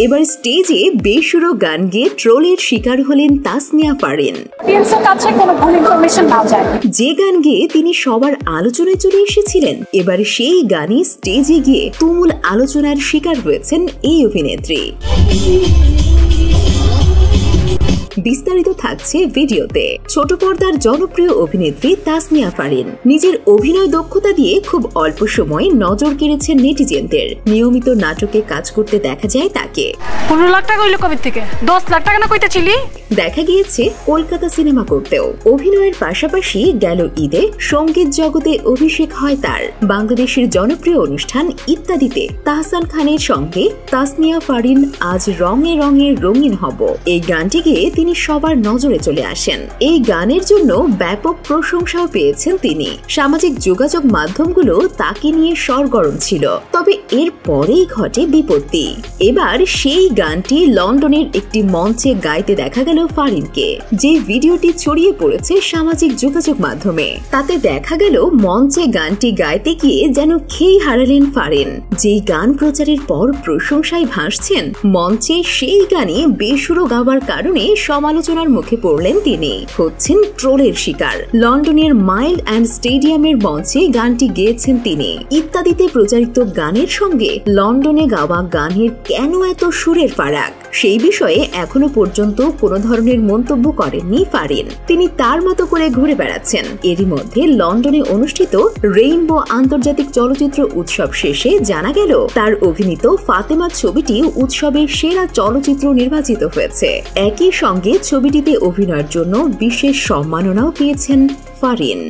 এবার স্টেজে বেসুরো গান গেয়ে ট্রোলের শিকার হলেন তাসনিয়া ফারিন। যে গান গেয়ে তিনি সবার আলোচনায় চলে এসেছিলেন, এবার সেই গানে স্টেজে গিয়ে তুমুল আলোচনার শিকার হয়েছেন এই অভিনেত্রী। বিস্তারিত থাকছে ভিডিওতে। ছোট পর্দার জনপ্রিয় অভিনেত্রী তাসনিয়া ফারিন নিজের অভিনয় দক্ষতা দিয়ে খুব অল্প সময়ে নজর কেড়েছেন নেটিজেনদের। নিয়মিত নাটকে কাজ করতে দেখা যায় তাকে। 15 লাখ টাকা হইল কবে থেকে? 10 লাখ টাকা না কইতেছিলি? দেখা গিয়েছে কলকাতা সিনেমা করতেও। অভিনয়ের পাশাপাশি গেল ঈদে সঙ্গীত জগতে অভিষেক হয় তার। বাংলাদেশের জনপ্রিয় অনুষ্ঠান ইত্যাদিতে তাহসান খানের সঙ্গে তাসনিয়া ফারিন আজ রঙে রঙে রঙিন হব এই গানটি গেয়ে তিনি সবার নজরে চলে আসেন। এই গানের জন্য ব্যাপক প্রশংসাও পেয়েছেন তিনি। সামাজিক যোগাযোগ মাধ্যমগুলো তাকে নিয়ে সরগরম ছিল। তবে এর পরেই ঘটে বিপত্তি। এবার সেই গানটি লন্ডনের একটি মঞ্চে গাইতে দেখা গেল ফারিনকে। যে ভিডিওটি ছড়িয়ে পড়েছে সামাজিক যোগাযোগ মাধ্যমে, তাতে দেখা গেল মঞ্চে গানটি গাইতে গিয়ে যেন খেই হারালেন ফারিন। যেই গান প্রচারের পর প্রশংসায় ভাসছেন, মঞ্চে সেই গানে বেসুরো গাওয়ার কারণে সমালোচনার মুখে পড়লেন তিনি। হচ্ছেন ট্রোলের শিকার। লন্ডনের মাইল অ্যান্ড স্টেডিয়ামের মঞ্চে গানটি গেয়েছেন তিনি। ইত্যাদিতে প্রচারিত গানের সঙ্গে লন্ডনে গাওয়া গানের কেন এত সুরের ফারাক, সেই বিষয়ে এখনো পর্যন্ত কোনো ধরনের মন্তব্য করেননি ফারিন। তিনি তার মতো করে ঘুরে বেড়াচ্ছেন। এরই মধ্যে লন্ডনে অনুষ্ঠিত রেইনবো আন্তর্জাতিক চলচ্চিত্র উৎসব শেষে জানা গেল তার অভিনীত ফাতেমা ছবিটি উৎসবের সেরা চলচ্চিত্র নির্বাচিত হয়েছে। একই সঙ্গে ছবিটিতে অভিনয়ের জন্য বিশেষ সম্মাননাও পেয়েছেন ফারিন।